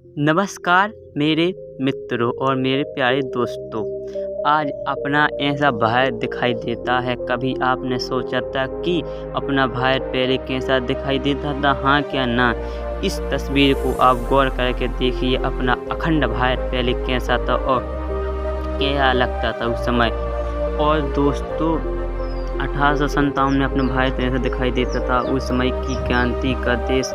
नमस्कार मेरे मित्रों और मेरे प्यारे दोस्तों। आज अपना ऐसा भाई दिखाई देता है। कभी आपने सोचा था कि अपना भाई पहले कैसा दिखाई देता था? हाँ क्या ना। इस तस्वीर को आप गौर करके देखिए, अपना अखंड भाई पहले कैसा था और क्या लगता था उस समय। और दोस्तों 1857 में अपने भाई कैसा दिखाई देता था उस समय की क्रांति का देश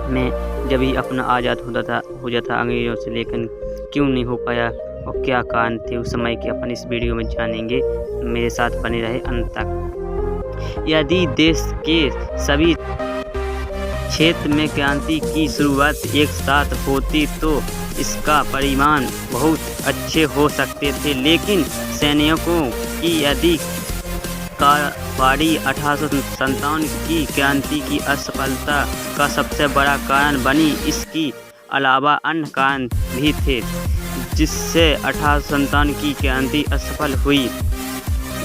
में जब ही अपना आज़ाद हो जाता अंग्रेज़ों से, लेकिन क्यों नहीं हो पाया और क्या कारण थे उस समय के अपन इस वीडियो में जानेंगे। मेरे साथ बने रहे अंत तक। यदि देश के सभी क्षेत्र में क्रांति की शुरुआत एक साथ होती तो इसका परिणाम बहुत अच्छे हो सकते थे, लेकिन सैनिकों की यदि कार्रवाई 1857 की क्रांति की असफलता का सबसे बड़ा कारण बनी। इसके अलावा अन्य कारण भी थे जिससे 1857 की क्रांति असफल हुई।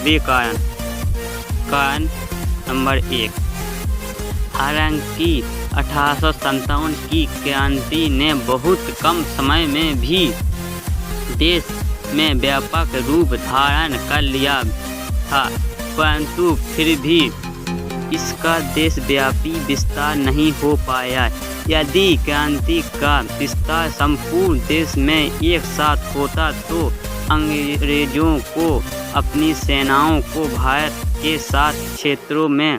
वे कारण नंबर 1, हालांकि 1857 की क्रांति ने बहुत कम समय में भी देश में व्यापक रूप धारण कर लिया था, परंतु फिर भी इसका देशव्यापी विस्तार नहीं हो पाया। यदि क्रांति का विस्तार संपूर्ण देश में एक साथ होता तो अंग्रेजों को अपनी सेनाओं को भारत के 7 क्षेत्रों में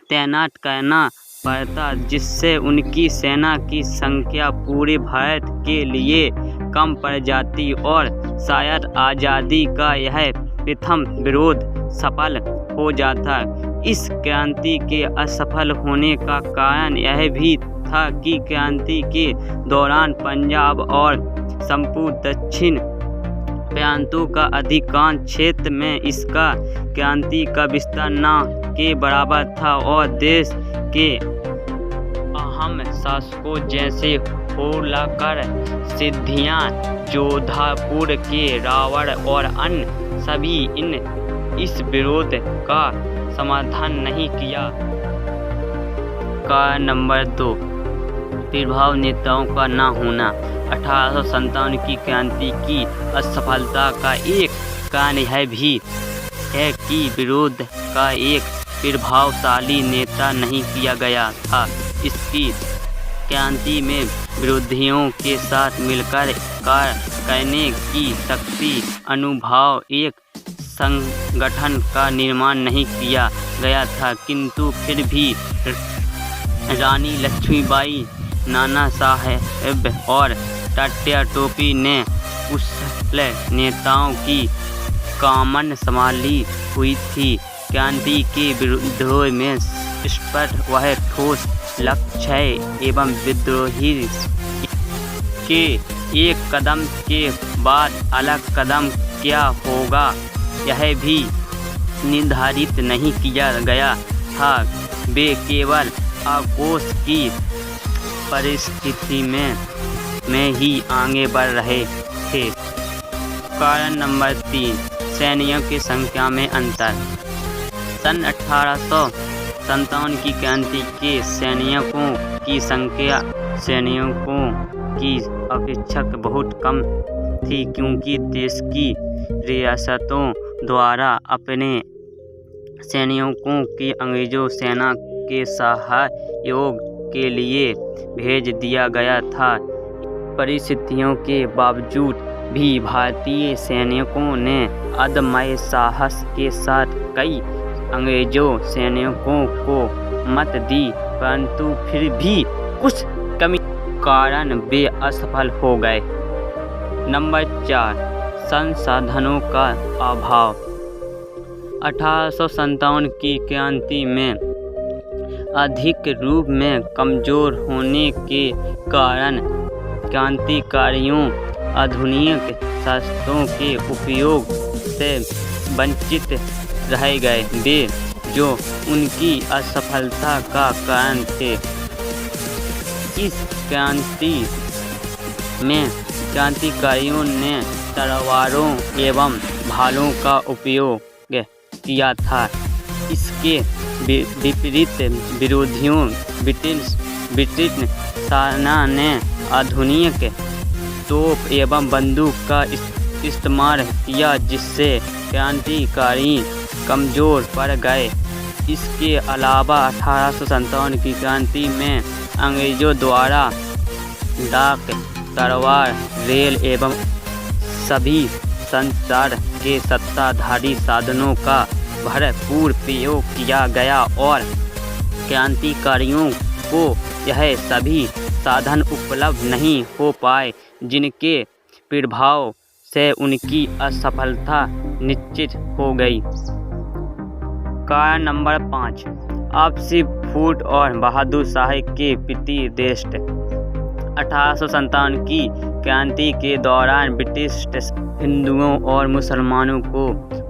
तैनात करना पड़ता, जिससे उनकी सेना की संख्या पूरे भारत के लिए कम पड़ जाती और शायद आज़ादी का यह प्रथम विरोध सफल हो जाता। इस क्रांति के असफल होने का कारण यह भी था कि क्रांति के दौरान पंजाब और संपूर्ण दक्षिण प्रांतों का अधिकांश क्षेत्र में इसका क्रांति का विस्तार न के बराबर था और देश के अहम शासकों जैसे होलाकर, सिद्धिया, जोधपुर के रावण और अन्य सभी इस विरोध का समाधान नहीं किया। कारण नंबर 2, प्रभाव नेताओं का न होना। 1857 की क्रांति की असफलता का एक कारण यह भी है कि विरोध का एक प्रभावशाली नेता नहीं किया गया था। इसकी क्रांति में विरोधियों के साथ मिलकर कार्य करने की शक्ति, अनुभव, एक संगठन का निर्माण नहीं किया गया था, किंतु फिर भी रानी लक्ष्मीबाई, नाना साहेब और तात्या टोपे ने उस नेताओं की कमान संभाली हुई थी। क्रांति के विद्रोह में स्पष्ट वह ठोस लक्ष्य एवं विद्रोही के एक कदम के बाद अलग कदम क्या होगा यह भी निर्धारित नहीं किया गया था। वे केवल आक्रोश की परिस्थिति में ही आगे बढ़ रहे थे। कारण नंबर 3, सैनिकों की संख्या में अंतर। सन 1857 की क्रांति के सैनिकों की संख्या सैनिकों की अपेक्षा बहुत कम थी, क्योंकि देश की रियासतों द्वारा अपने सैनिकों की अंग्रेज़ों सेना के सहयोग के लिए भेज दिया गया था। परिस्थितियों के बावजूद भी भारतीय सैनिकों ने अदम्य साहस के साथ कई अंग्रेज़ों सैनिकों को मत दी, परंतु फिर भी कुछ कमी कारण वे असफल हो गए। नंबर 4, संसाधनों का अभाव। 1857 की क्रांति में अधिक रूप में कमजोर होने के कारण क्रांतिकारियों आधुनिक शस्त्रों के उपयोग से वंचित रह गए, वे जो उनकी असफलता का कारण थे। इस क्रांति में क्रांतिकारियों ने तलवारों एवं भालों का उपयोग किया था। इसके विपरीत विरोधियों ब्रिटिश सेना ने आधुनिक तोप एवं बंदूक का इस्तेमाल किया, जिससे क्रांतिकारी कमजोर पड़ गए। इसके अलावा 1857 की क्रांति में अंग्रेजों द्वारा डाक, तलवार, रेल एवं सभी संचार के सत्ताधारी साधनों का भरपूर प्रयोग किया गया और क्रांतिकारियों को यह सभी साधन उपलब्ध नहीं हो पाए, जिनके प्रभाव से उनकी असफलता निश्चित हो गई। कारण नंबर 5, आपसी फूट और बहादुर शाह के प्रति देश। 1857 की क्रांति के दौरान ब्रिटिश हिंदुओं और मुसलमानों को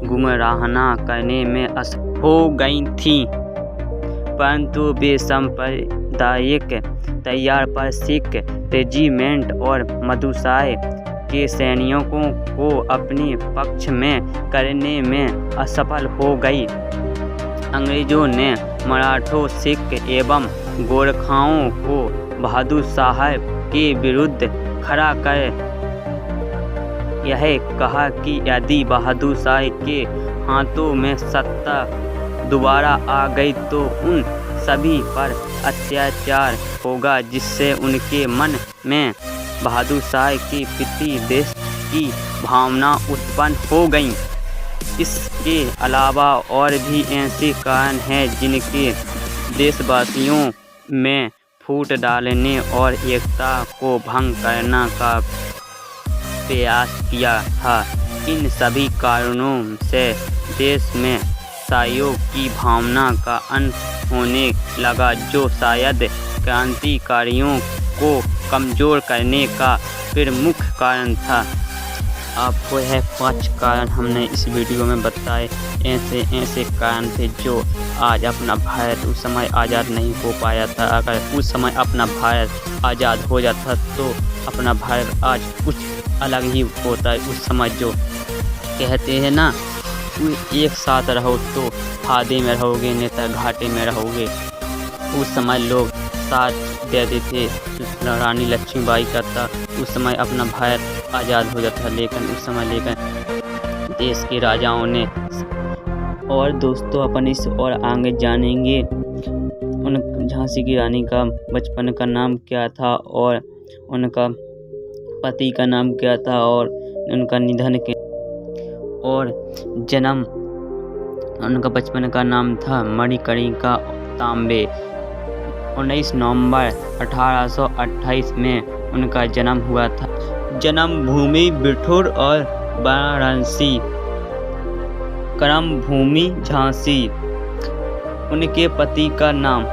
गुमराहना करने में असफल हो गई थी, परंतु वे सांप्रदायिक तैयार पर सिख रेजिमेंट और मधुशाह के सैनिकों को अपने पक्ष में करने में असफल हो गई। अंग्रेजों ने मराठों, सिख एवं गोरखाओं को बहादुर शाह के विरुद्ध खड़ा कर यह कहा कि यदि बहादुर शाह के हाथों में सत्ता दोबारा आ गई तो उन सभी पर अत्याचार होगा, जिससे उनके मन में बहादुर शाह के प्रति देश की भावना उत्पन्न हो गई। इसके अलावा और भी ऐसे कारण हैं जिनके देशवासियों में फूट डालने और एकता को भंग करने का प्रयास किया था। इन सभी कारणों से देश में सहयोग की भावना का अंत होने लगा, जो शायद क्रांतिकारियों को कमजोर करने का प्रमुख कारण था। आपको यह 5 कारण हमने इस वीडियो में बताए। ऐसे कारण थे जो आज अपना भारत उस समय आज़ाद नहीं हो पाया था। अगर उस समय अपना भारत आज़ाद हो जाता तो अपना भारत आज कुछ अलग ही होता है। उस समय जो कहते हैं ना, एक साथ रहो तो फायदे में रहोगे, नहीं तो घाटे में रहोगे। उस समय लोग साथ देते थे। रानी लक्ष्मीबाई का था, उस समय अपना भारत आज़ाद हो जाता, लेकिन उस समय देश के राजाओं ने। और दोस्तों अपन इस और आगे जानेंगे उन झांसी की रानी का बचपन का नाम क्या था और उनका पति का नाम क्या था और उनका निधन के और जन्म। उनका बचपन का नाम था मणिकर्णिका तांबे। 19 नवंबर 1828 में उनका जन्म हुआ था। जन्मभूमि बिठूर और वाराणसी, कर्मभूमि झांसी। उनके पति का नाम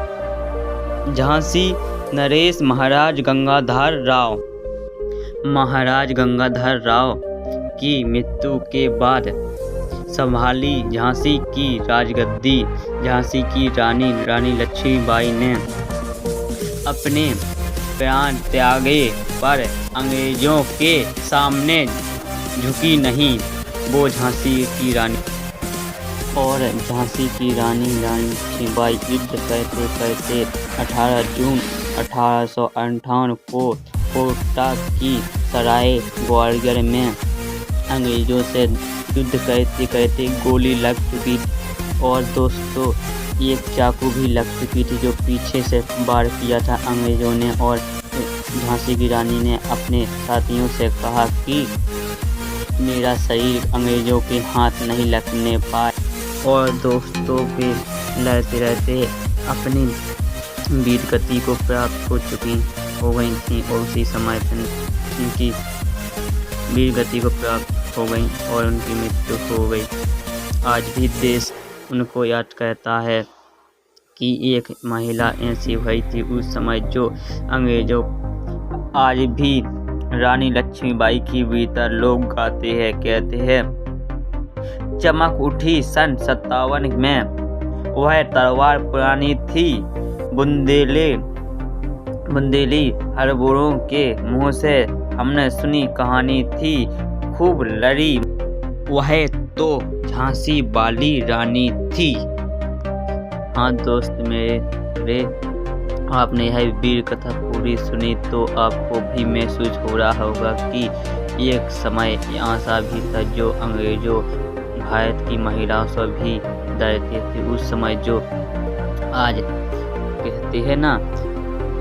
झांसी नरेश महाराज गंगाधर राव। महाराज गंगाधर राव की मृत्यु के बाद संभाली झांसी की राजगद्दी झांसी की रानी लक्ष्मीबाई ने। अपने प्राण त्यागे पर अंग्रेजों के सामने झुकी नहीं। वो झांसी की रानी और झांसी की रानी लक्ष्मीबाई युद्ध करते करते 18 जून 1858 को कोटा की सराय ग्वालियर में अंग्रेजों से युद्ध करते करते गोली लग चुकी और दोस्तों एक चाकू भी लग चुकी थी, जो पीछे से वार किया था अंग्रेजों ने। और झांसी की रानी ने अपने साथियों से कहा कि मेरा शरीर अंग्रेजों के हाथ नहीं लगने पाए। और दोस्तों वे लड़ते रहते अपनी वीर गति को प्राप्त हो गई थी और उसी समय उनकी वीर गति को प्राप्त हो गई और उनकी मृत्यु हो गई। आज भी देश उनको याद करता है कि एक महिला ऐसी हुई थी उस समय जो अंग्रेजों। आज भी रानी लक्ष्मीबाई की वीरता लोग गाते हैं, कहते हैं चमक उठी सन 57 में, वह तलवार पुरानी थी, बुंदेली हरबोरों के मुँह से हमने सुनी कहानी थी, खूब लड़ी वह तो झांसी वाली रानी थी। हाँ दोस्त मेरे आपने यह वीर कथा पूरी सुनी तो आपको भी महसूस हो रहा होगा कि एक समय ऐसा भी था जो अंग्रेजों भारत की महिलाओं से भी डरते थे। उस समय जो आज कहते हैं ना,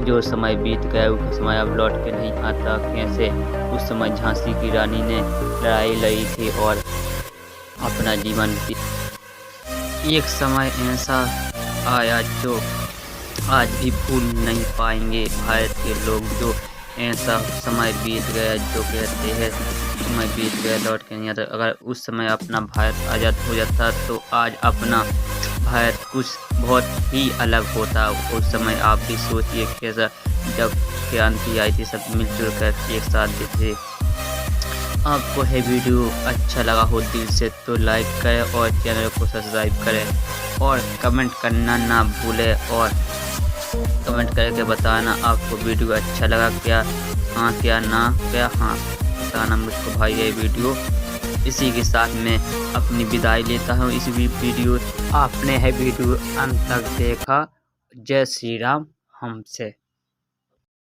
जो समय बीत गया वो समय अब लौट के नहीं आता। कैसे उस समय झांसी की रानी ने लड़ाई लड़ी थी और अपना जीवन एक समय ऐसा आया जो आज भी भूल नहीं पाएंगे भारत के लोग। जो ऐसा समय बीत गया जो कहते हैं समय बीत गया लौट के नहीं आता। अगर उस समय अपना भारत आज़ाद हो जाता तो आज अपना भारत कुछ बहुत ही अलग होता। उस समय आप भी सोचिए कैसा जब क्रांति आई थी, सब मिलजुल कर एक साथ थे। आपको है वीडियो अच्छा लगा हो दिल से तो लाइक करें और चैनल को सब्सक्राइब करें और कमेंट करना ना भूलें और कमेंट करके बताना आपको वीडियो अच्छा लगा क्या हाँ क्या ना क्या हाँ बताना मुझको भाई ये वीडियो। इसी के साथ मैं अपनी विदाई लेता हूँ। इस वीडियो आपने है वीडियो अंत तक देखा। जय श्री राम हमसे।